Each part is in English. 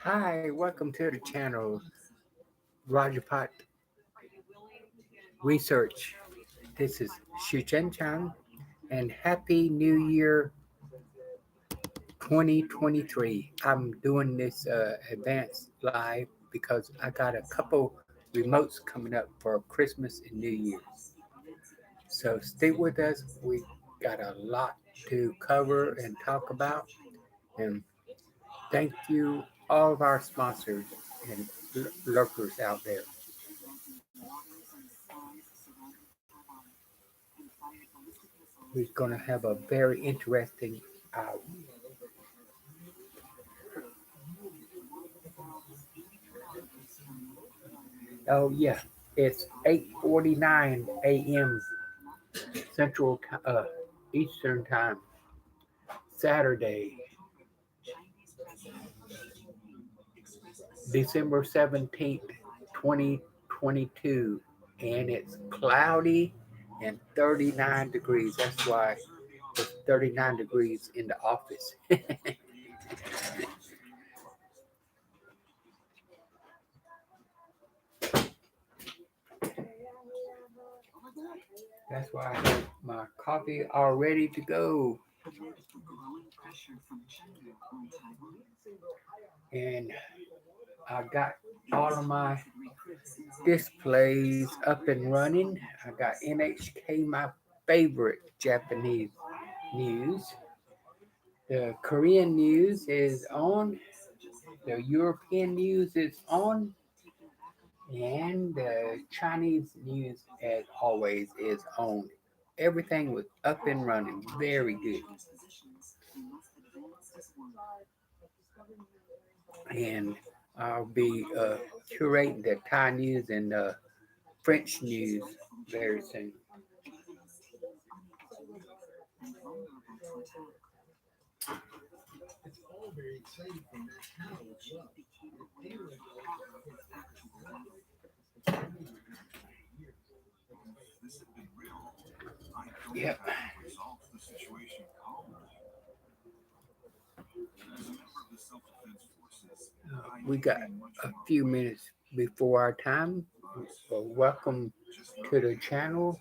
Hi, welcome to the channel, Rajabhat Research. This is Jeng-Chyang, and Happy New Year 2023. I'm doing this advanced live because I got a couple remotes coming up for Christmas and New Year's. So stay with us. We got a lot to cover and talk about. And thank you, all of our sponsors and lurkers out there. We're going to have a very interesting hour. Oh yeah, it's 8:49 a.m. Central Eastern Time, Saturday, December 17th, 2022, and it's cloudy and 39 degrees. That's why it's 39 degrees in the office. That's why I have my coffee all ready to go. And I got all of my displays up and running. I got NHK, my favorite Japanese news. The Korean news is on. The European news is on. And the Chinese news, as always, is on. Everything was up and running. Very good. And I'll be curating the Thai news and French news very soon. Yep. We got a few minutes before our time. Welcome to the channel.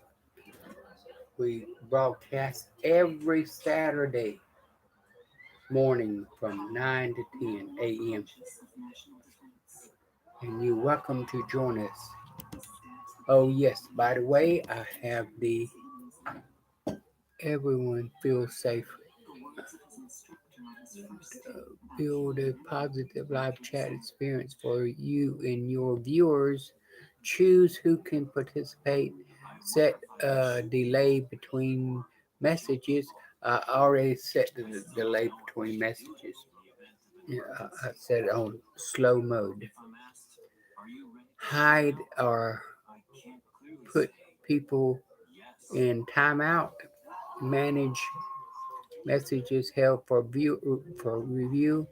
We broadcast every Saturday morning from 9 to 10 a.m. And you're welcome to join us. Oh, yes, by the way, I have the Everyone Feel Safe build a positive live chat experience for you and your viewers. Choose who can participate. Set a delay between messages. I already set the delay between messages. Yeah, I set it on slow mode. Hide or put people in timeout. Manage messages held for review.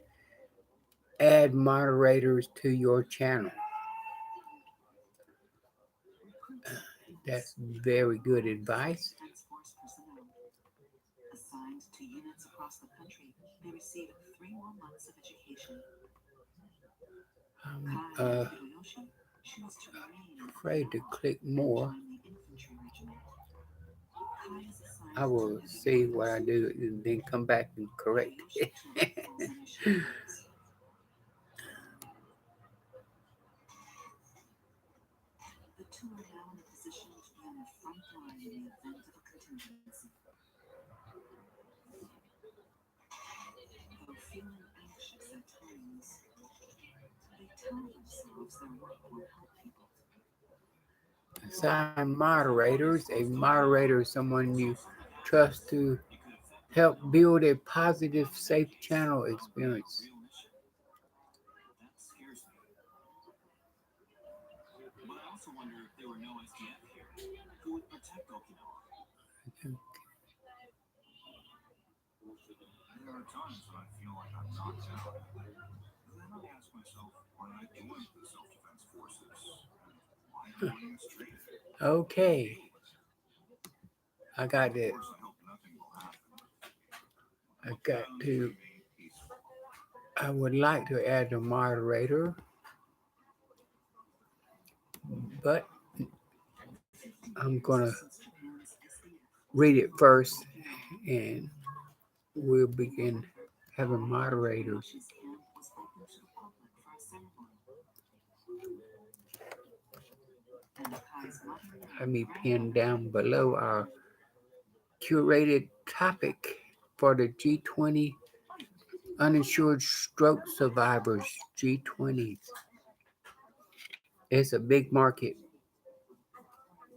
Add moderators to your channel. That's very good advice. I'm afraid to click more. I will see what I do and then come back and correct it. Assign moderators. A moderator is someone you trust to help build a positive, safe channel experience. Okay, I got it. I got to I would like to add a moderator, but I'm gonna read it first, and we'll begin having moderators. Let me pin down below our curated topic for the G20 uninsured stroke survivors. G20 is a big market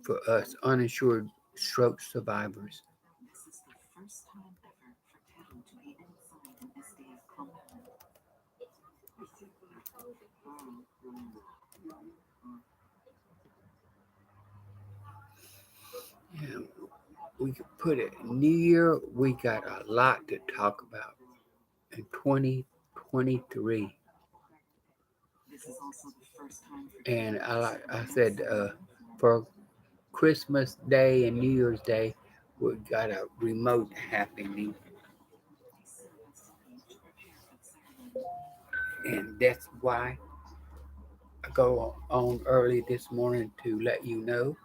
for us uninsured stroke survivors. Yeah, we could put it New Year. We got a lot to talk about in 2023. And like I said, for Christmas Day and New Year's Day, we got a remote happening, and that's why I go on early this morning to let you know,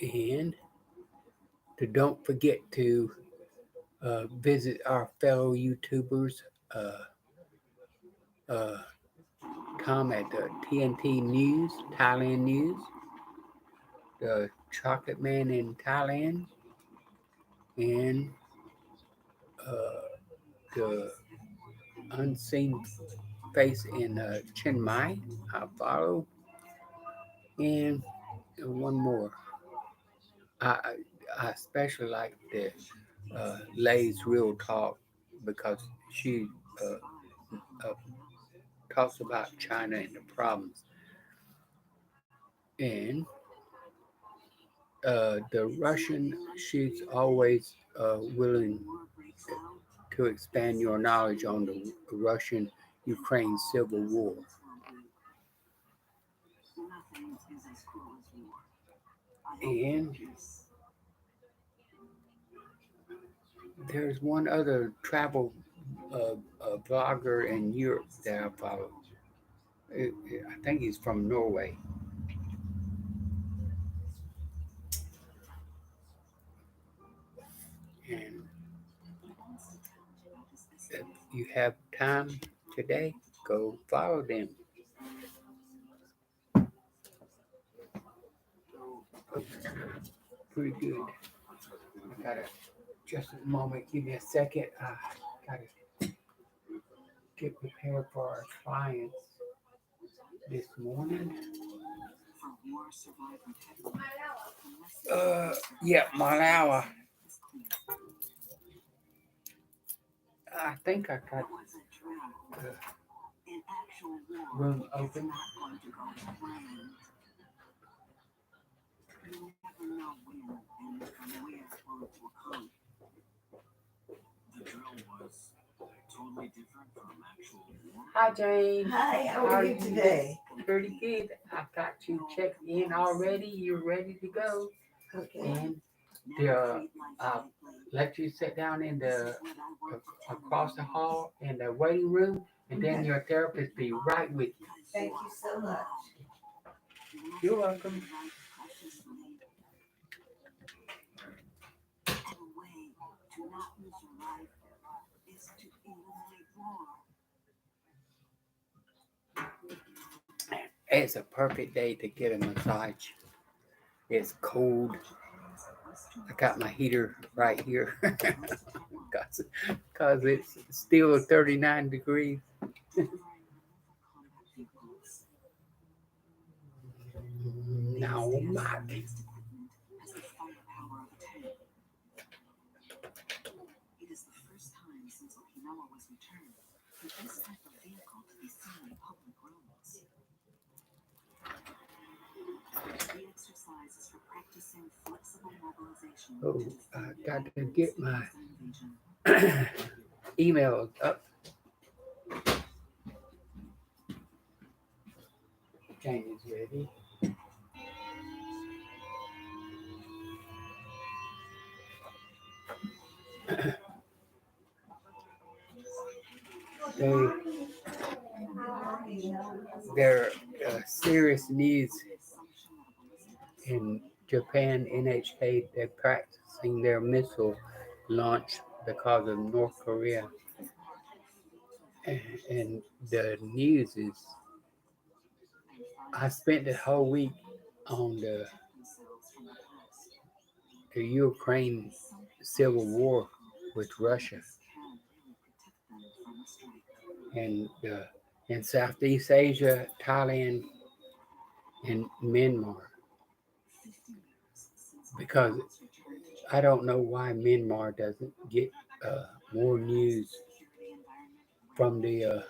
and to don't forget to visit our fellow YouTubers. Uh, uh, Tom at the TNT News, Thailand News, the Chocolate Man in Thailand, and the Unseen Face in Chiang Mai. I follow, and one more. I I especially like the Lay's Real Talk because she uh, uh, talks about China and the problems, and the Russian. She's always willing to expand your knowledge on the Russian Ukraine civil war. And there's one other travel vlogger in Europe that I follow. I think he's from Norway. And if you have time today, go follow them. Pretty good. I gotta just a moment. Give me a second. I gotta get prepared for our clients this morning. Yeah, Malawa. I think I got the room open. Hi, Jane. Hi, how are you today? Pretty good. I got you checked in already. You're ready to go. Okay. And the let you sit down in the across the hall in the waiting room, and then your therapist be right with you. Thank you so much. You're welcome. It's a perfect day to get a massage. It's cold. I got my heater right here because it's still 39 degrees. Now, Mike. Oh, I got to get my emails up. Jane is ready. They there are serious needs in Japan. NHK, they're practicing their missile launch because of North Korea, and the news is. I spent the whole week on the Ukraine civil war with Russia and in Southeast Asia, Thailand, and Myanmar. Because I don't know why Myanmar doesn't get more news from the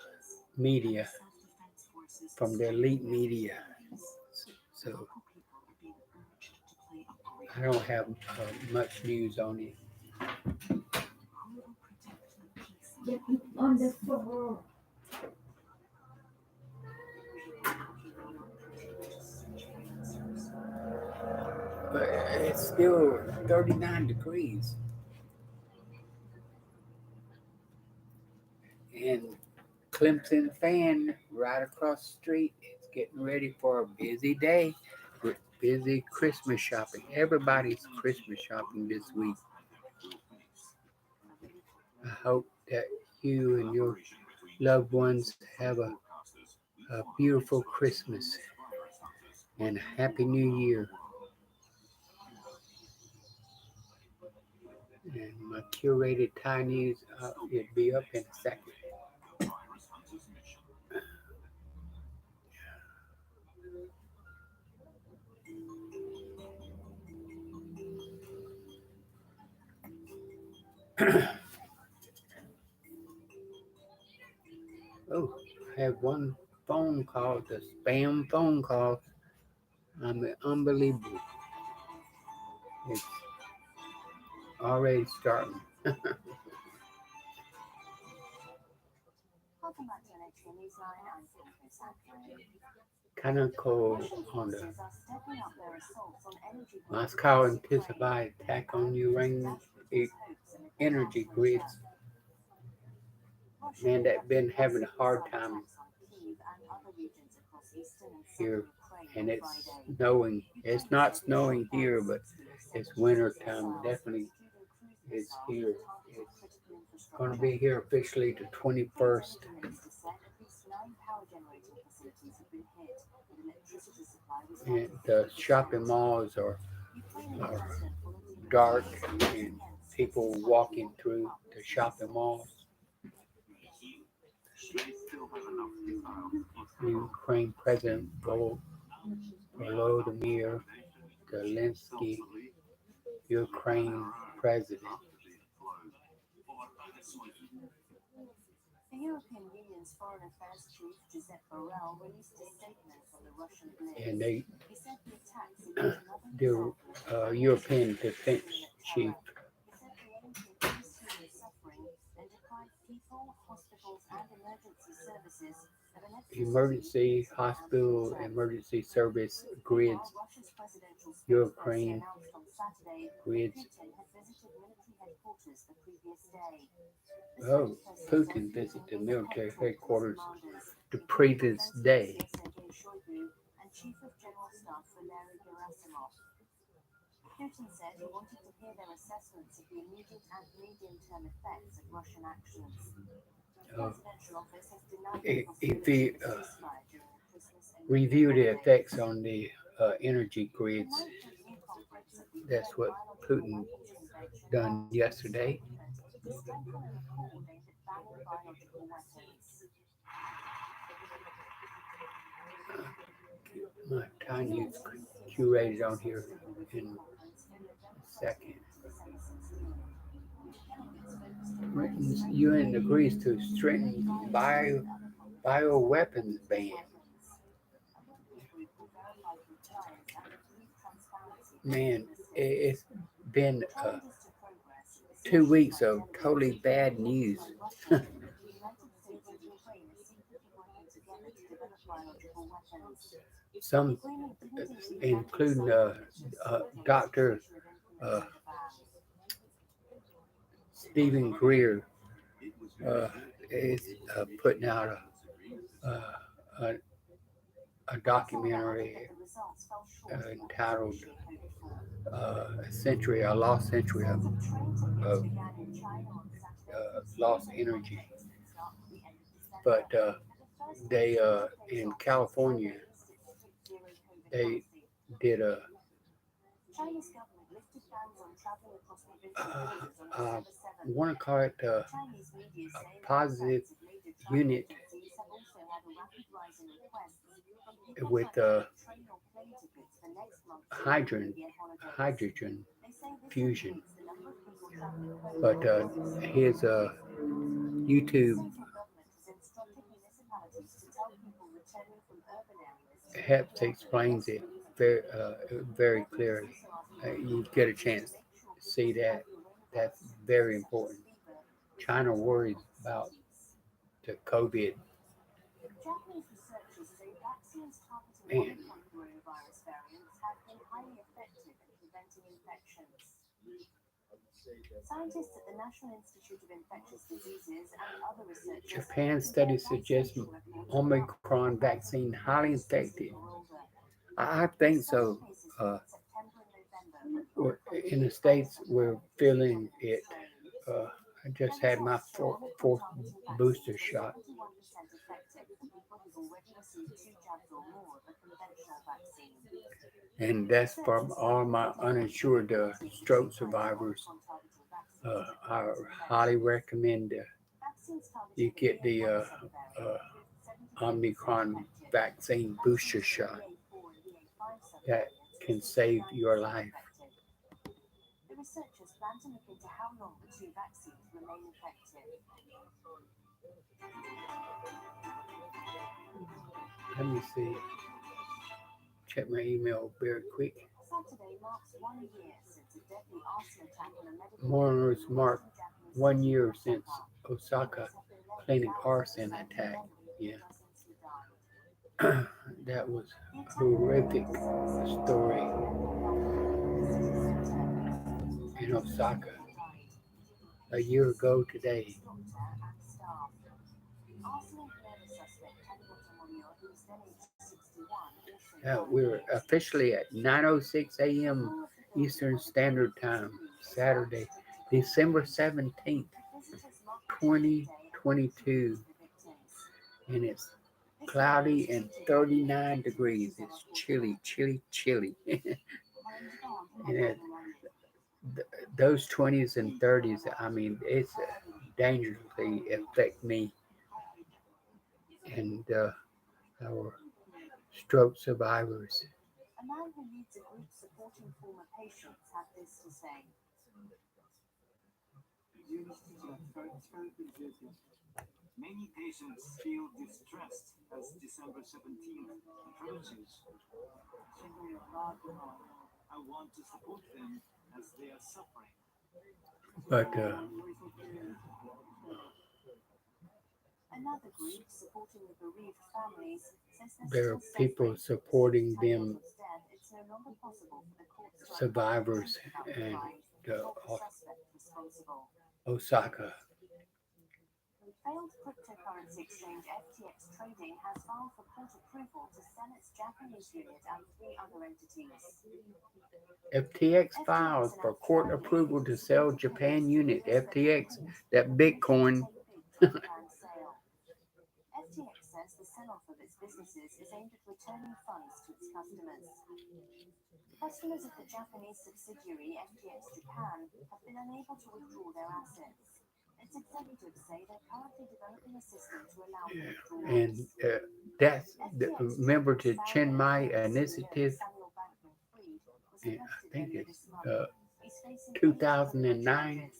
media, from the elite media. So I don't have much news on it. On the floor. But it's still 39 degrees. And Clemson fan right across the street is getting ready for a busy day with busy Christmas shopping. Everybody's Christmas shopping this week. I hope that you and your loved ones have a beautiful Christmas and a happy new year. And my curated Thai news, it'll be up in a second. Oh, I have one phone call, the spam phone call. Unbelievable. It's already starting. Kind of cold on the Moscow intensified attack on Ukraine energy grids. Man, that been having a hard time here, and it's snowing. It's not snowing here, but it's winter time. Definitely is here. It's going to be here officially the 21st. And the shopping malls are dark and people walking through the shopping malls. Ukraine President Volodymyr Zelensky, Ukraine President. And the European Defense Chief emergency hospital, emergency service grids, Ukraine grids. Oh, Putin visited the military headquarters the previous day. Uh, if he review the effects on the energy grids, that's what Putin done yesterday. My tiny curated on here in a second. UN agrees to strengthen bioweapons ban. Man, it's been 2 weeks of totally bad news. Some, including Dr. Uh, Stephen Greer, uh, is putting out a, a documentary entitled a lost century of lost energy. But they in California they did I want to call it a positive unit with hydrogen hydrogen fusion. But his YouTube helps explains it very clearly. You get a chance to see that. That's very important. China worries about the COVID. Man, Japan studies suggest Omicron vaccine highly effective. I think so. Uh, in the states, we're feeling it. I just had my fourth booster shot, and that's from all my uninsured stroke survivors. I highly recommend you get the Omicron vaccine booster shot. That can save your life. Let me see. Check my email very quick. Mourners mark 1 year since Osaka clinic arson attack. Yeah, that was a horrific story in Osaka a year ago today. We're officially at 9:06 a.m. Eastern Standard Time, Saturday, December 17th, 2022, and it's cloudy and 39 degrees. It's chilly, chilly, chilly. And those 20s and 30s, I mean, it's dangerously affect me and our stroke survivors. But there are people supporting them, survivors, and Osaka. FTX filed for court approval to sell Japan unit. FTX, that Bitcoin. And that's the member to Chiang Mai Initiative. And I think it's 2009.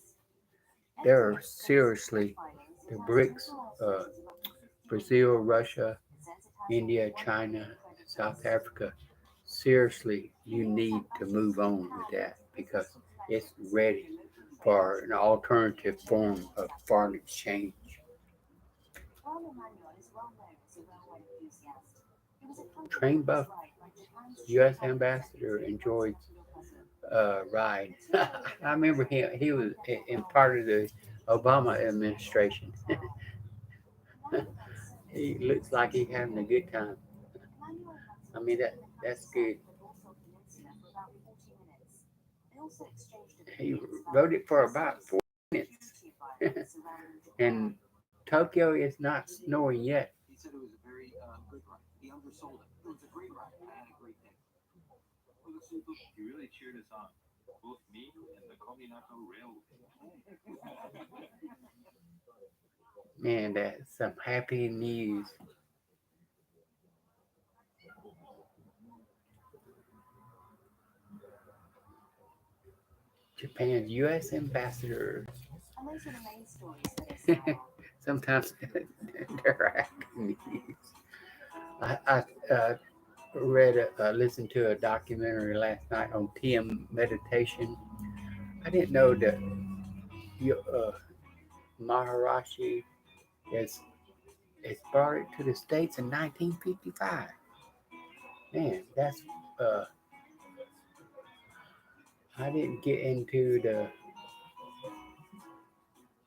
They're seriously the BRICS, Brazil, Russia, India, China, South Africa. Seriously, you need to move on with that because it's ready for an alternative form of foreign exchange. Train buff, U.S. ambassador enjoyed ride. I remember him. He was in part of the Obama administration. he looks like he's having a good time. I mean that's good. He wrote it for about 4 minutes, and Tokyo is not snowing yet. Man, that's some happy news. Japan's U.S. ambassador. Sometimes they're happy news. I listened to a documentary last night on TM meditation. I didn't know that Maharashi is brought it to the states in 1955. Man, that's uh, I didn't get into the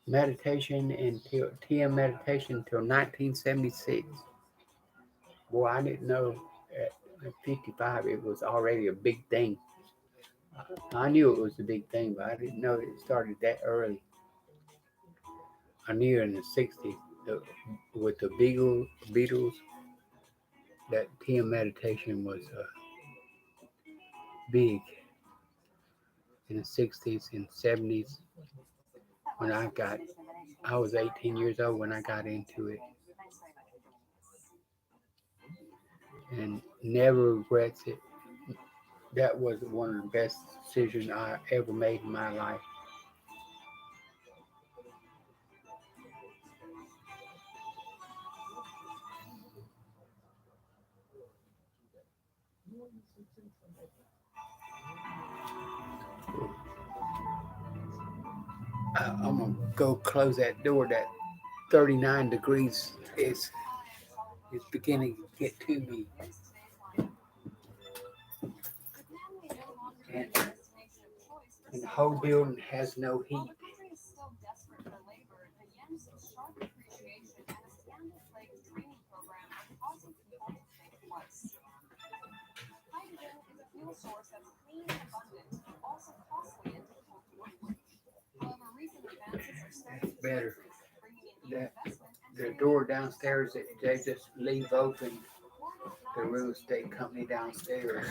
meditation until TM meditation until 1976. Boy, I didn't know at 55 it was already a big thing. I knew it was a big thing, but I didn't know it started that early. I knew in the 60s with the Beatles that TM meditation was big in the 60s and 70s when I was 18 years old when I got into it and never regrets it. That was one of the best decisions I ever made in my life. I'm gonna go close that door. That 39 degrees is beginning to get to me, and, and the whole building has no heat. It's better that the door downstairs that they just leave open. The real estate company downstairs.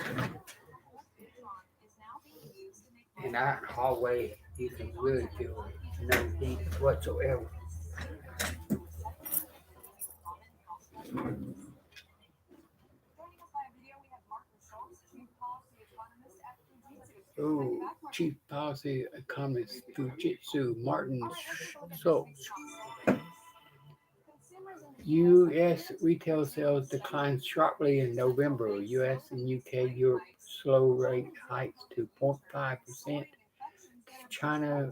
In that hallway, you can really feel no heat whatsoever. Oh, Chief Policy Economist Fujitsu Martin Schultz. U.S. retail sales declined sharply in November. U.S. and U.K. Europe slow rate hikes to 0.5%. China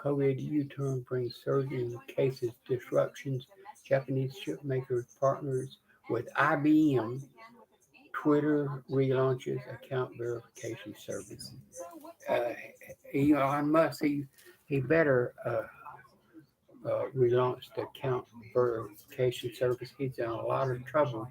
COVID U-turn brings surging cases, disruptions. Japanese chipmakers partners with IBM. Twitter relaunches account verification service. Uh, Elon Musk, he better relaunch the account verification service. He's in a lot of trouble.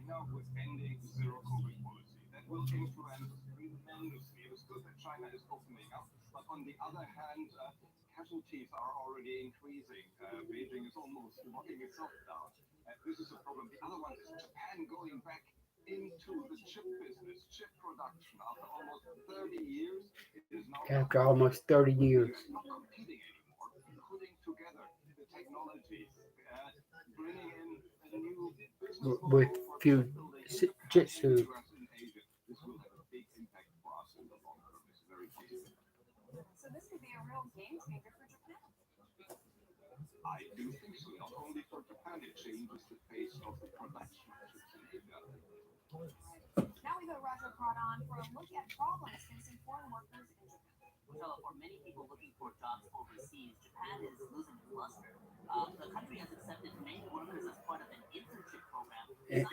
After almost 30 years. With Fujitsu.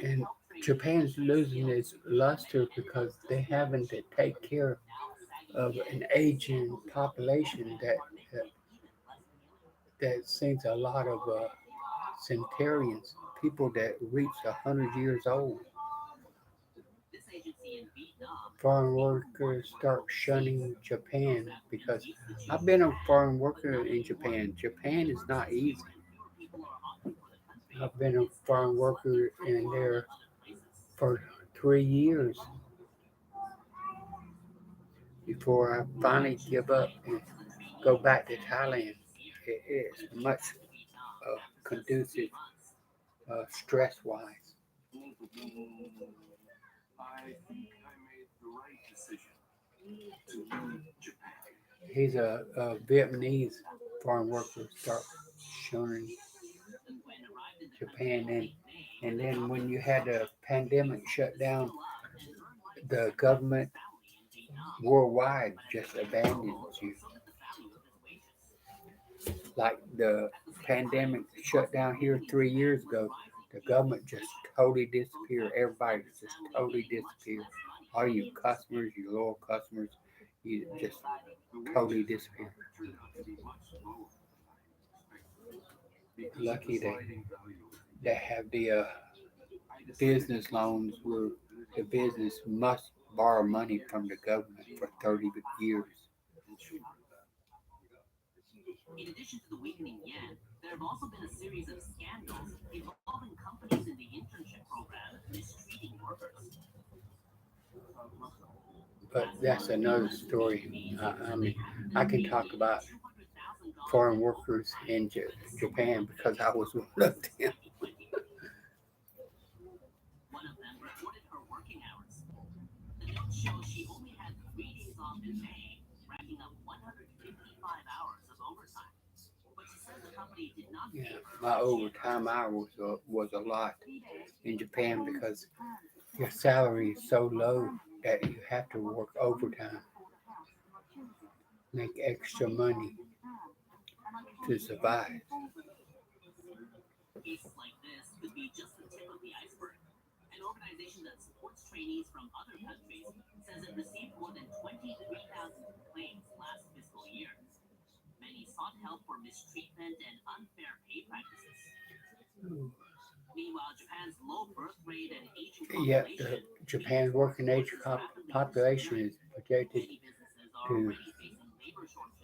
And Japan's losing its luster because they haven't to take care of an aging population that seems a lot of centenarians people that reach 100 years old. Foreign workers start shunning Japan because I've been a foreign worker in Japan. Japan is not easy. I've been a foreign worker in there for 3 years before I finally give up and go back to Thailand. It is much conducive stress wise. He's a Vietnamese foreign worker start shunning Japan, and then when you had the pandemic shut down, the government worldwide just abandons you. Like the pandemic shut down here 3 years ago, the government just totally disappeared. Everybody just totally disappeared. All you customers, your loyal customers, you just totally disappeared. Lucky they have the business loans where the business must borrow money from the government for 30 years. But that's another story. I mean, I can talk about foreign workers in Japan because I was one of them. Yeah, my overtime hours was a lot in Japan because your salary is so low that you have to work overtime, make extra money to survive. Yet Japan's working age population is projected to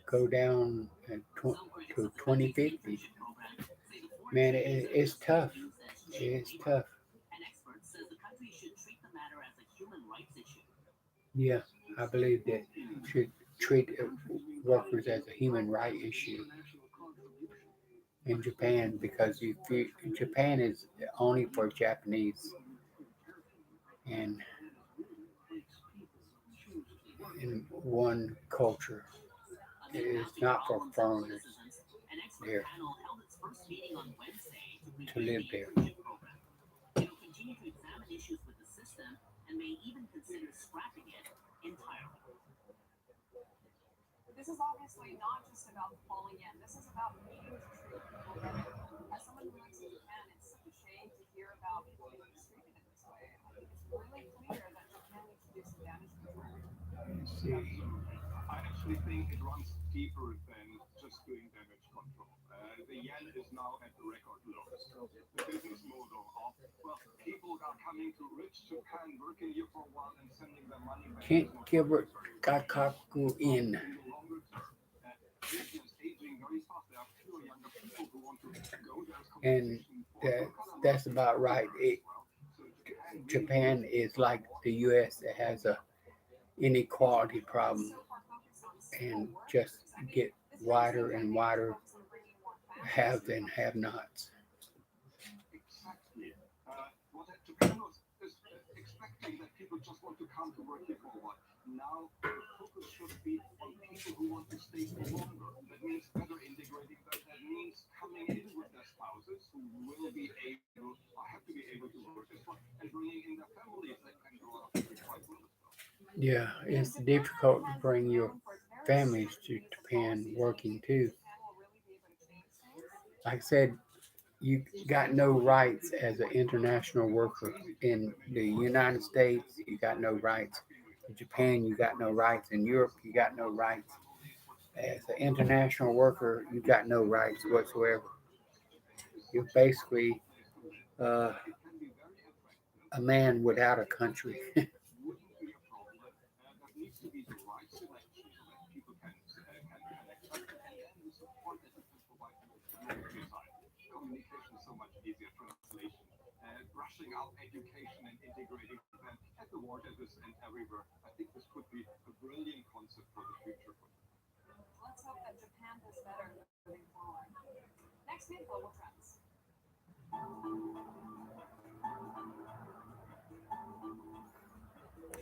go down to 2050. Man, it's tough. It's tough. Yeah, I believe that should treat workers as a human right issue in Japan because Japan is only for Japanese and in one culture. It is not for foreigners there to live there. Let's see. Can't give it Gakaku in. And that's about right. Japan is like the U.S. that has a inequality problem and just get wider and wider haves and have-nots. Yeah, it's difficult to bring your families to Japan working too. Like I said, you got no rights as an international worker. In the United States, you got no rights. In Japan, you got no rights. In Europe, you got no rights. As an international worker, you got no rights whatsoever. You're basically uh, a man without a country.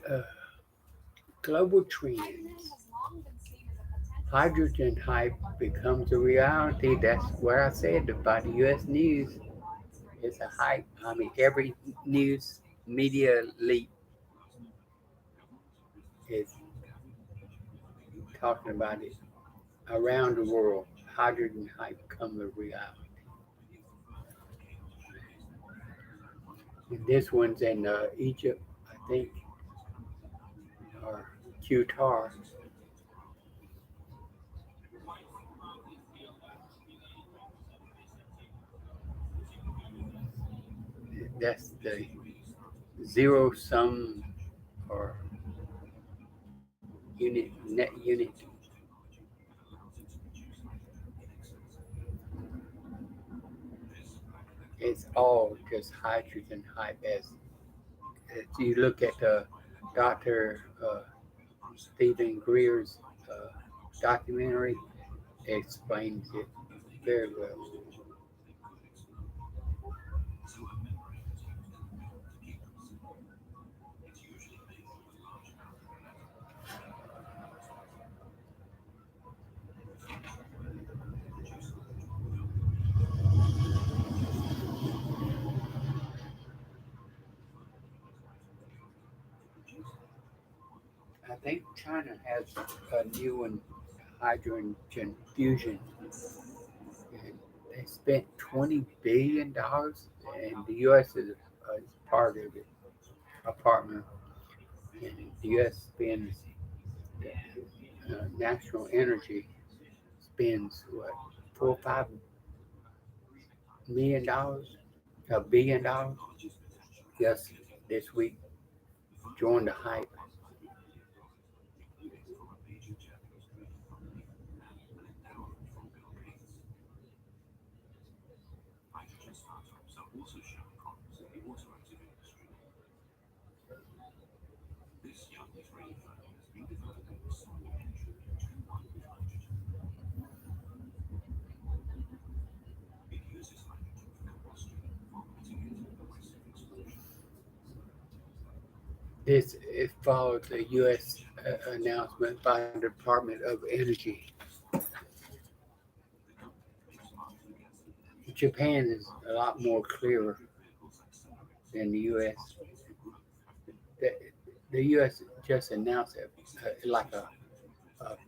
Uh, Global trends. Hydrogen hype becomes a reality. That's what I said about the U.S. news. It's a hype. I mean, every news media leak is talking about it around the world. Hydrogen hype becomes a reality. And this one's in Egypt, I think, or Qatar. That's the zero sum or net unit. It's all just hydrogen hype. As you look at Dr. Stephen Greer's documentary, it explains it very well. I think China has a new one, hydrogen fusion, and they spent $20 billion, and the U.S. is part of it, a partner. And the U.S. spends national energy spends what, $4 or $5 million, $1 billion. Yes, this week joined the hype. This it followed the U.S. Announcement by the Department of Energy. Japan is a lot more clearer than the U.S. The, the U.S. just announced it like a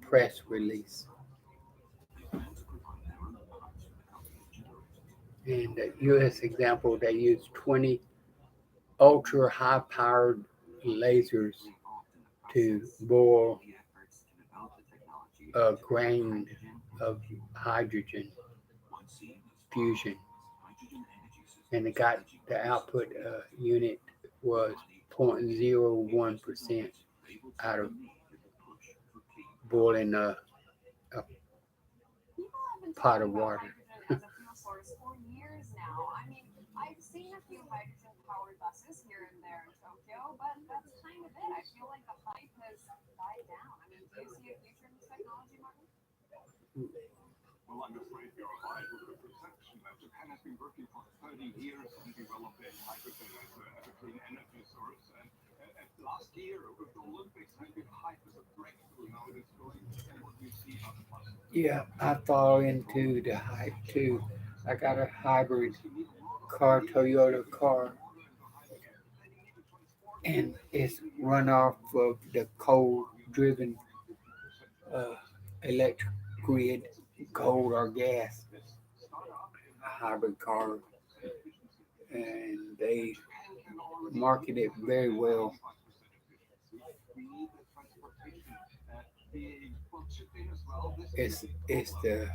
press release, and the U.S. example they used 20 ultra high powered lasers to boil a grain of hydrogen fusion, and it got the output unit was 0.01% out of boiling a pot of water. Yeah, I fall into the hype too. I got a hybrid car, Toyota car, and it's run off of the coal driven uh, electric grid, coal or gas hybrid car, and they market it very well. It's the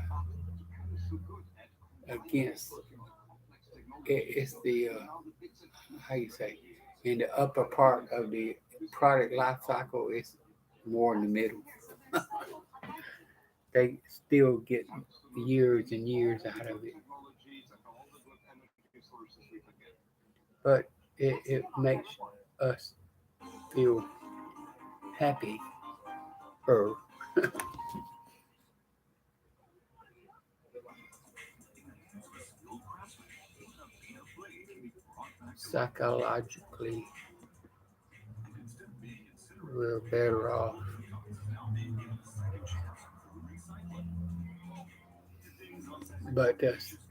against it's the how you say, in the upper part of the product life cycle. It's more in the middle. They still get years and years out of it, but it makes us feel happy or psychologically we're better off. But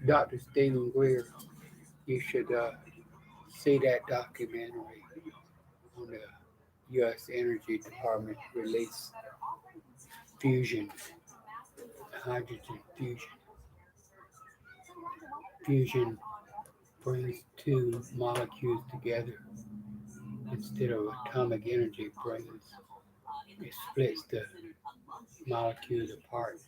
Dr. Stephen Greer, you should see that documentary on the U.S. Energy Department release fusion, hydrogen fusion. Fusion brings two molecules together instead of atomic energy brings it splits the molecules apart.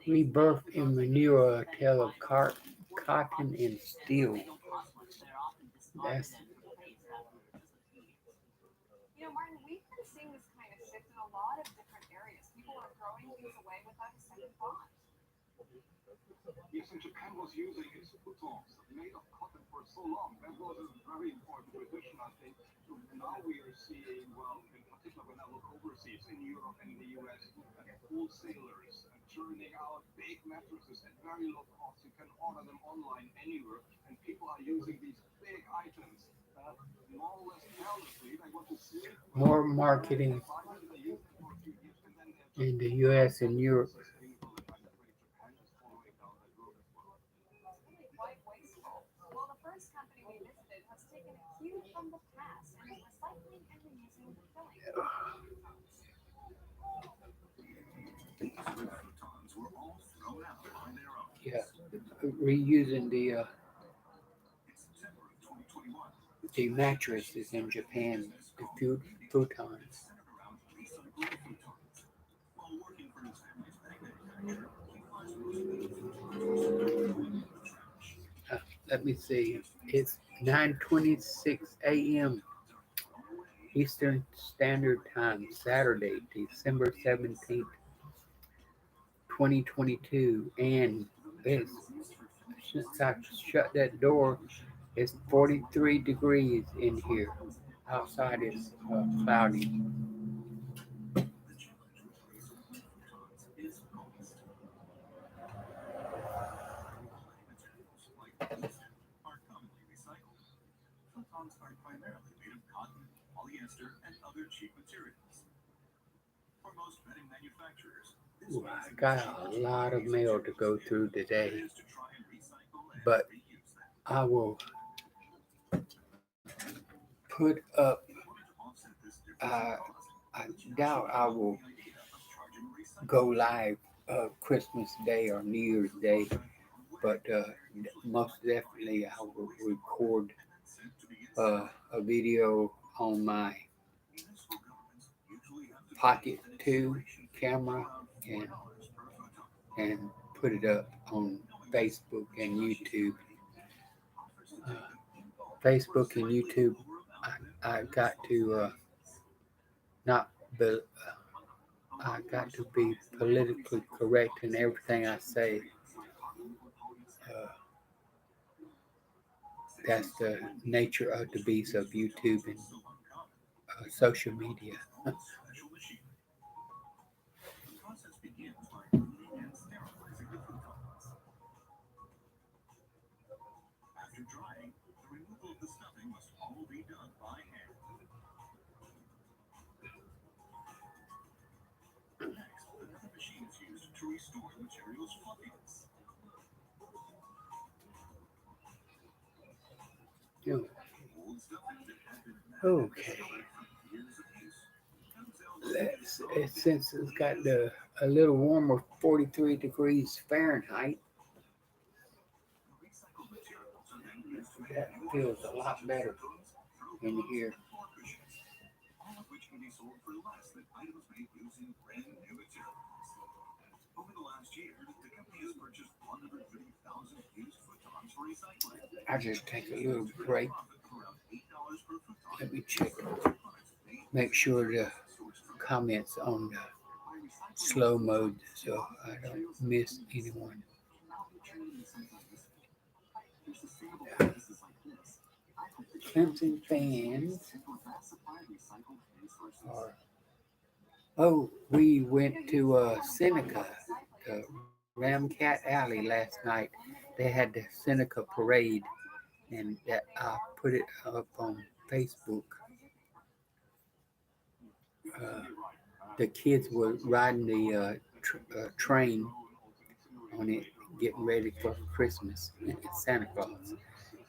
Rebirth and renewal, a tale of cotton and steel. That's more marketing in the U.S. and Europe. Yeah, reusing the mattresses in Japan, the futons. Let me see. It's 9:26 a.m. Eastern Standard Time, Saturday, December 17th, 2022, and it's since I shut that door, it's 43 degrees in here. Outside is cloudy. Ooh, I got a lot of mail to go through today, but I will put up. Uh, I doubt I will go live Christmas Day or New Year's Day, but most definitely I will record a video on my Pocket 2 camera and and put it up on Facebook and YouTube. Uh, Facebook and YouTube, I got to not be, I got to be politically correct in everything I say. Uh, that's the nature of the beast of YouTube and social media. Okay, since it's got a little warmer, 43 degrees Fahrenheit. feels a lot better in here. I just take a little break. Let me check, make sure the comments on the slow mode so I don't miss anyone. Clemson fans are. Oh, we went to Seneca, Ramcat Alley last night. They had the Seneca parade, and that I put it up on Facebook. Uh, the kids were riding the train on it, getting ready for Christmas, Santa Claus.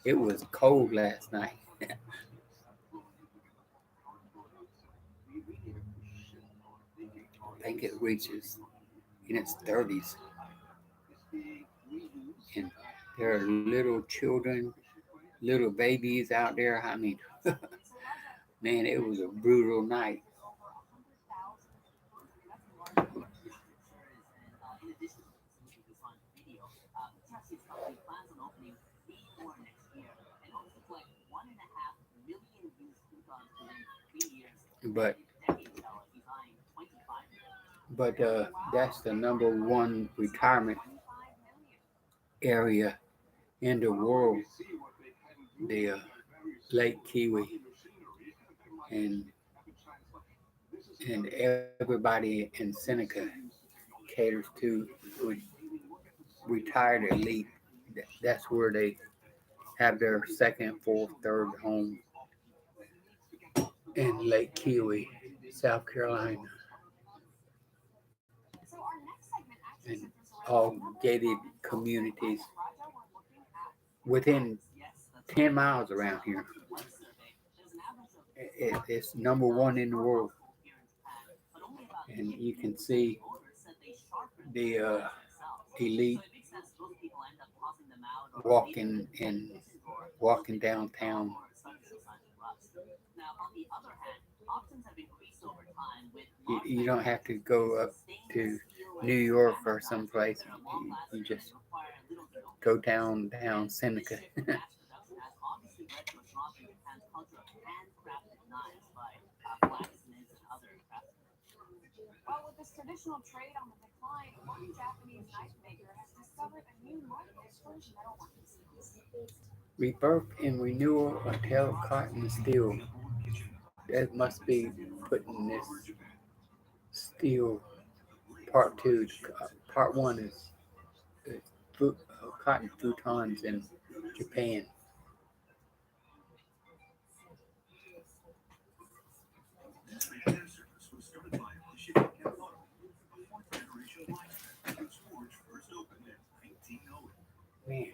It was cold last night. I think it reaches in its 30s, and there are little children, little babies out there. I mean, man, it was a brutal night. But that's the number one retirement area in the world, the Lake Kiwi, and everybody in Seneca caters to re- retired elite. That's where they have their second, fourth, third home in Lake Kiwi, South Carolina, and all gated communities within 10 miles around here. It's number one in the world, and you can see the elite walking and walking downtown. You don't have to go up to New York or someplace. You just go down Seneca. Rebirth and renewal of Tail Cotton Steel. That must be putting this steel part two. Part one is cotton futons in Japan. Man,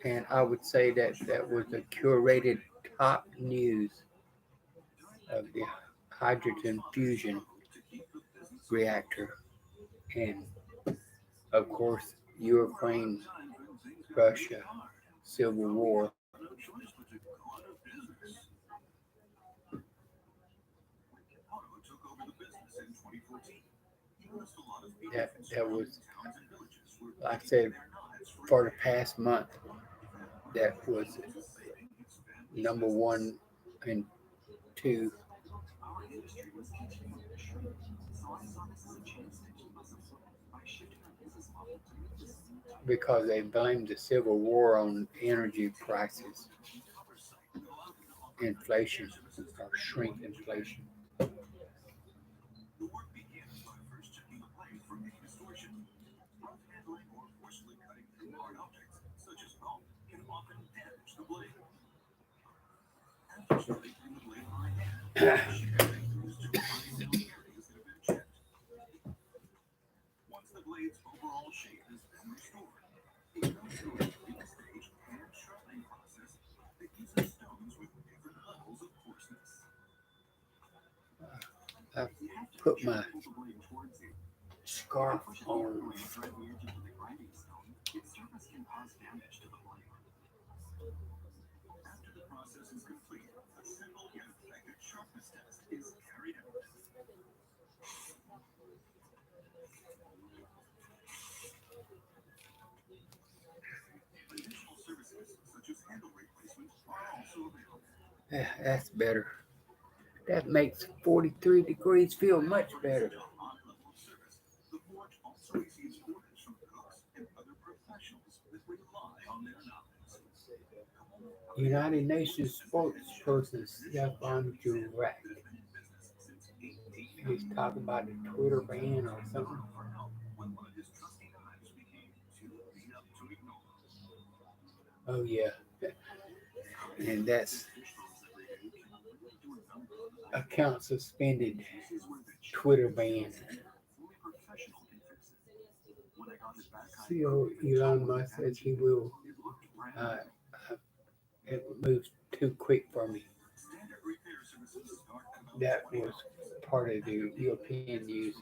and I would say that that was the curated top news of the hydrogen fusion reactor, and of course, Ukraine, Russia, civil war. That was, like I said, for the past month, that was number one and two because they blamed the civil war on energy prices, inflation, or shrink inflation. I put my scarf on. Yeah, that's better. That makes 43 degrees feel much better. United Nations spokesperson Stefan Durek. He's talking about the Twitter ban or something. Oh yeah, and that's account suspended, Twitter ban. CEO Elon Musk says he will. Uh, it moves too quick for me. That was part of the European news.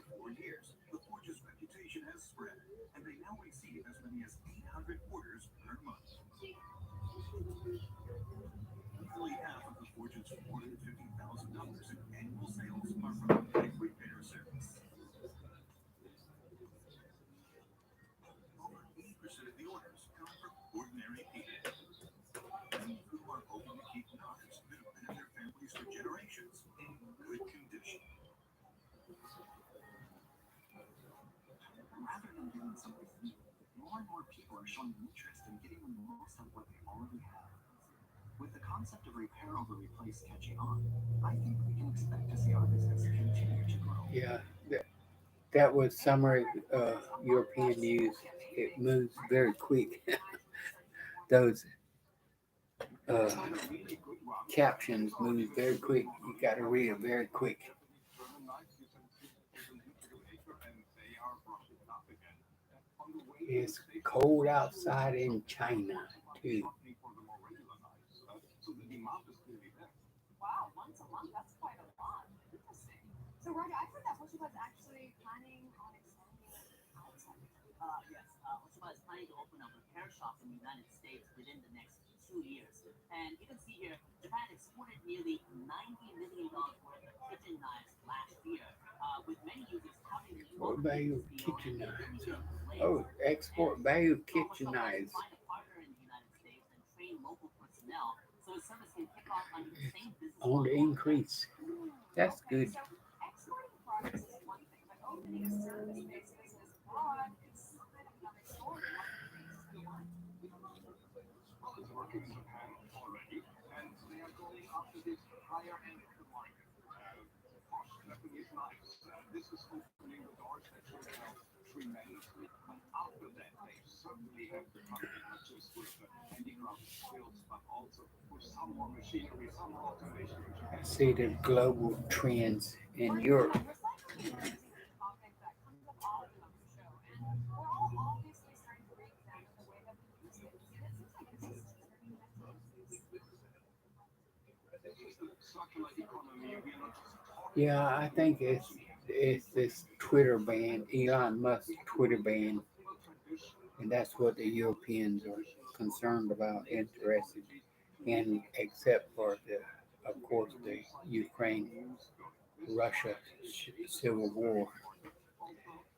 Yeah, that was summer European news. It moves very quick. Those uh, captions move very quick. You got to read it very quick. It's cold outside in China too. Export value of kitchen knives. Oh, export value of kitchen knives on the increase. That's good. I see the global trends in Europe. Yeah, I think it's this Twitter ban, Elon Musk Twitter ban, and that's what the Europeans are concerned about, interested in, except for the, of course, the Ukraine Russia civil war,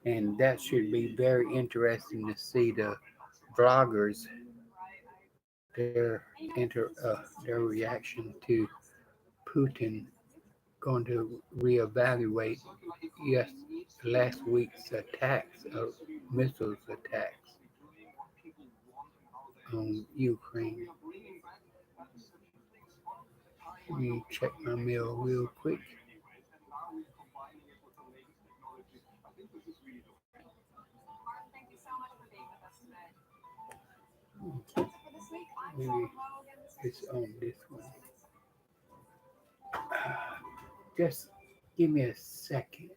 and that should be very interesting to see the vloggers their reaction to Putin going to reevaluate yes last week's attacks of missiles attacks on Ukraine. Let me check my mail real quick. Maybe it's on this one. Just give me a second.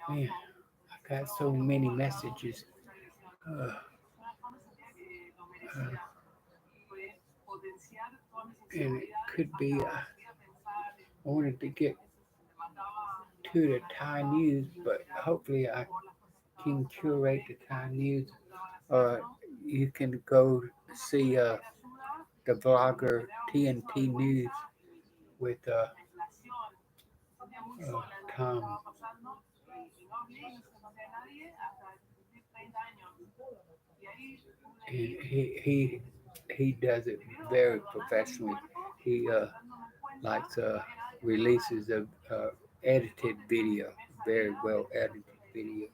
Man, I got so many messages. Uh, uh, and it could be, I wanted to get to the Thai news, but hopefully I can curate the Thai news. You can go see the vlogger TNT News with Tom, and he does it very professionally. He likes releases of edited video, very well edited video.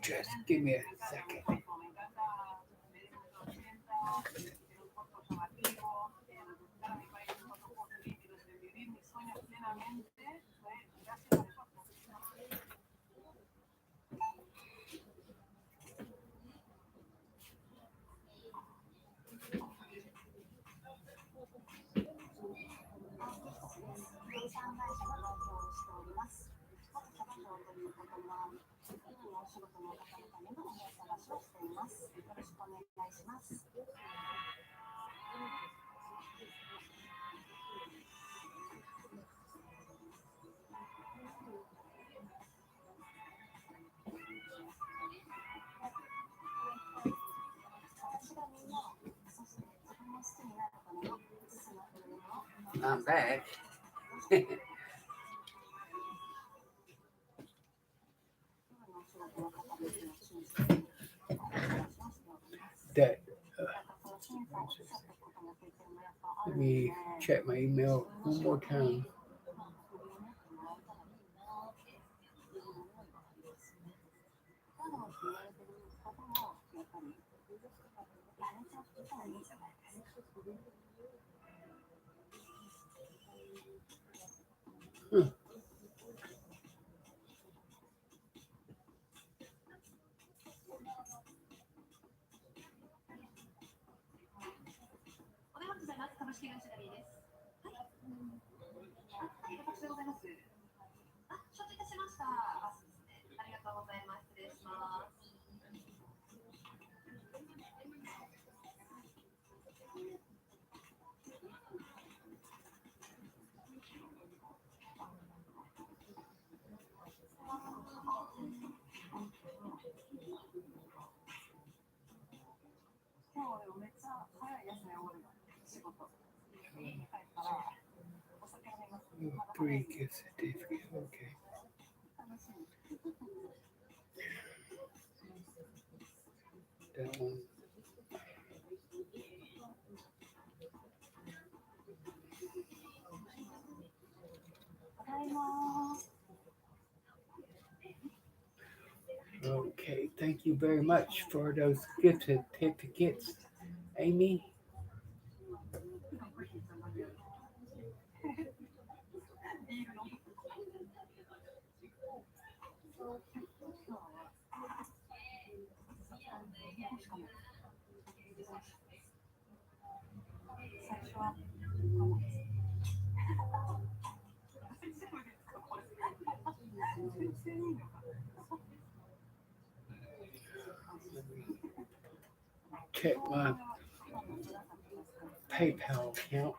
Just give me a second. I'm back. That let me check my email one more time. Huh. Free gift certificate. Okay. That one. Okay. Thank you very much for those gift certificates, Amy. Check my PayPal account.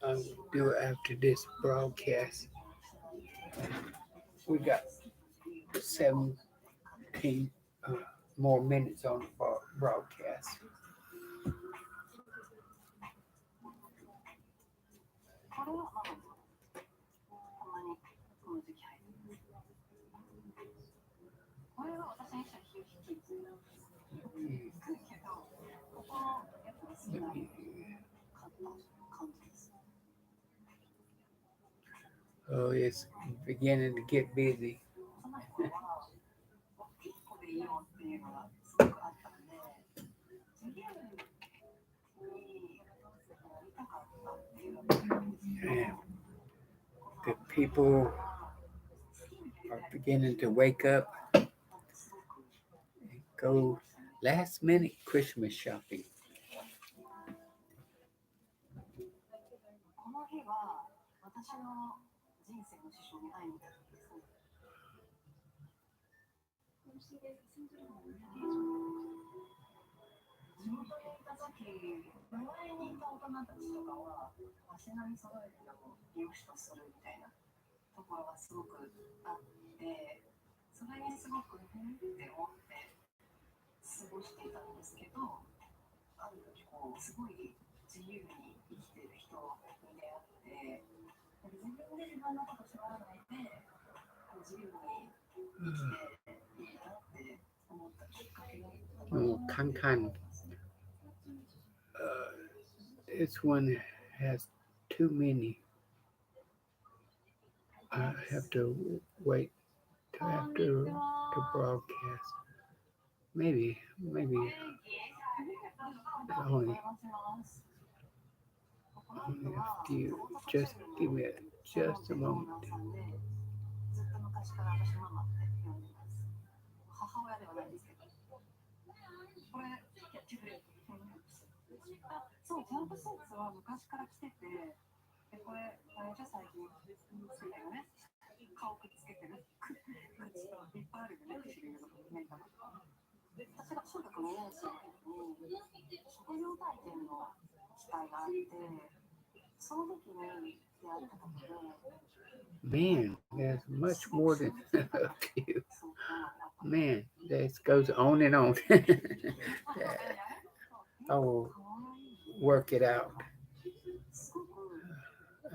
I'll do it after this broadcast. We got 17 more minutes on the broadcast. Oh, it's beginning to get busy. And the people are beginning to wake up and go last minute Christmas shopping. Oh, Kankan. This one has too many. I have to wait till after the broadcast. Maybe only a few. Just give me just a moment. Man, there's much more than a few. Man, this goes on and on. I will work it out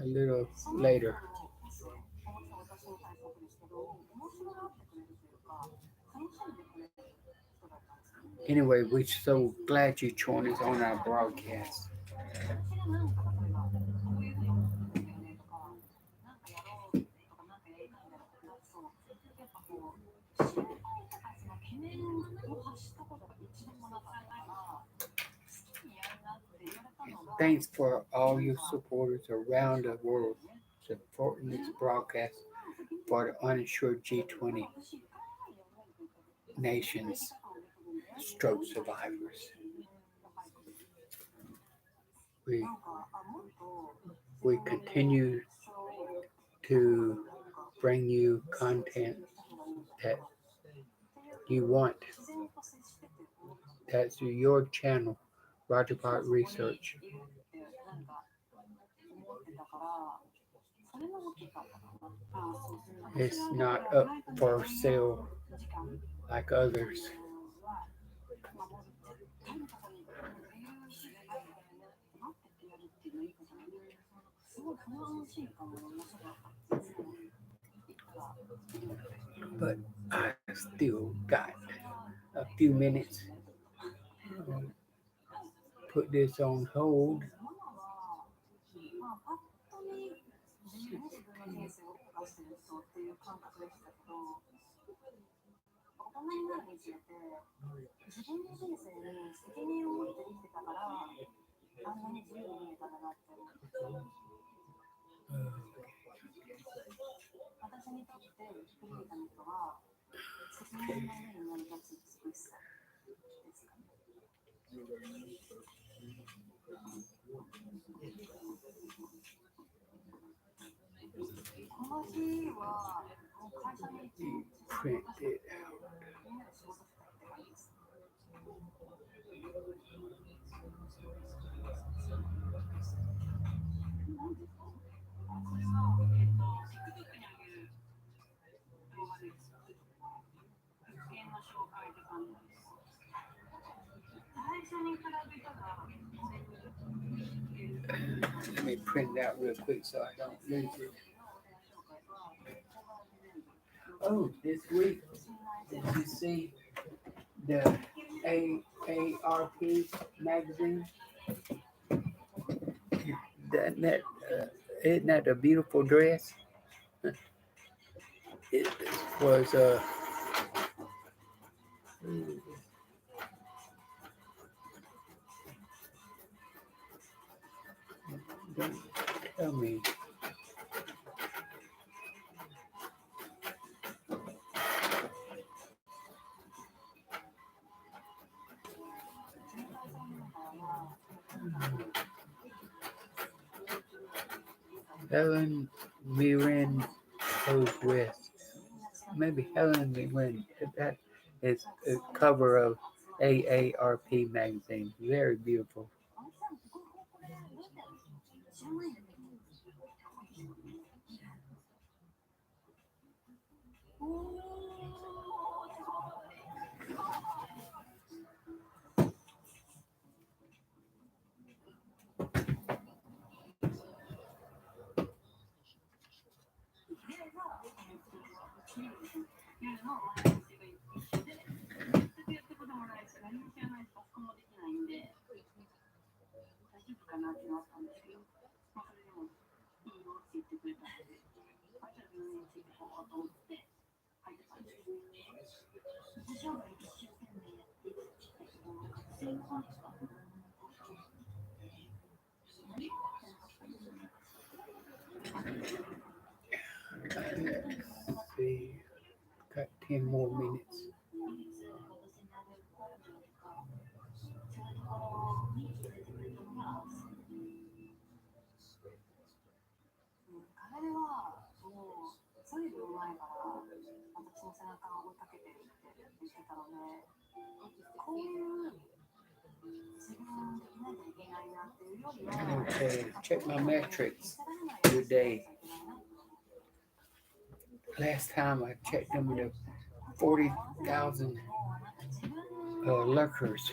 a little later. Anyway, we're so glad you joined us on our broadcast. Thanks for all your supporters around the world supporting this broadcast for the uninsured G20 nations stroke survivors. We we continue to bring you content that you want. That's your channel, Rajabhat Research. It's not up for sale like others. But I still got a few minutes. Put this on hold. print it out. Let me print it out real quick so I don't lose it. Oh, this week, did you see the AARP magazine? That isn't that a beautiful dress? It was don't tell me. Helen Mirren goes west. Maybe Helen Mirren. That is a cover of AARP magazine. Very beautiful. Let's see. Got 10 more minutes. Okay, check my metrics today. Last time I checked them with 40,000 lurkers.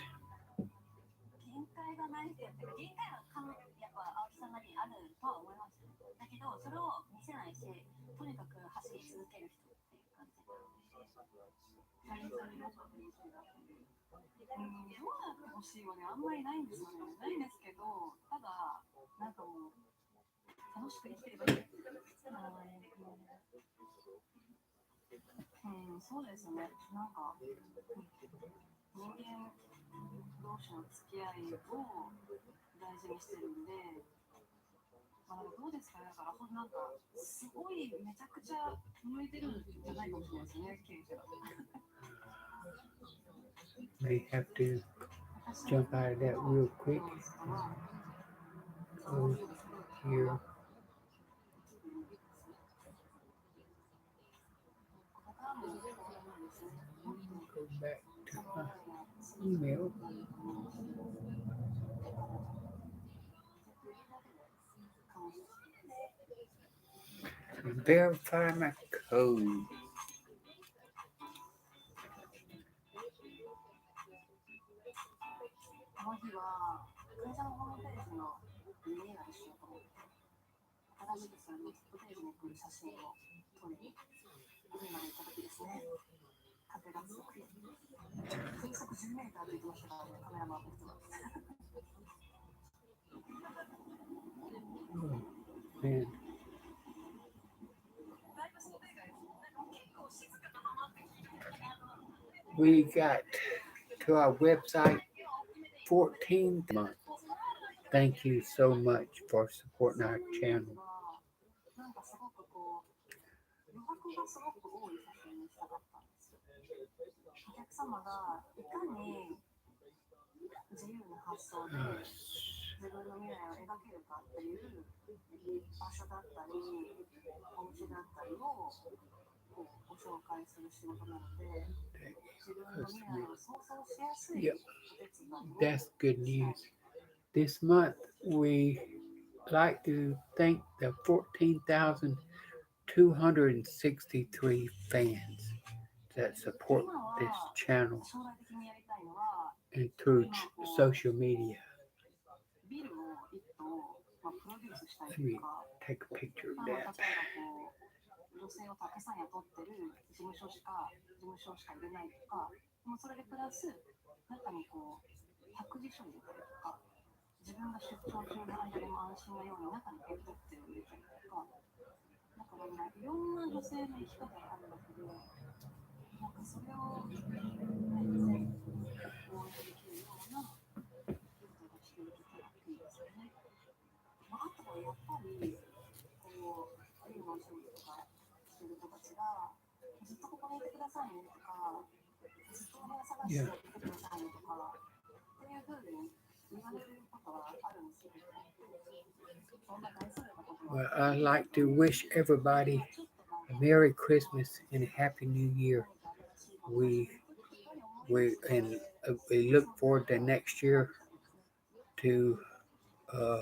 May have to jump out of that real quick. Go here. Go back to my email. Verify my code. Oh, man. We got to our website 14th month. Thank you so much for supporting our channel. Yep, that's good news. This month, we like to thank the 14,263 fans that support this channel and through social media. Let me take a picture of that. Yeah. Well, I'd like to wish everybody a Merry Christmas and a Happy New Year. We we look forward to next year to a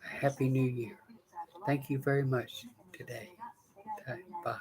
Happy New Year. Thank you very much today. Bye.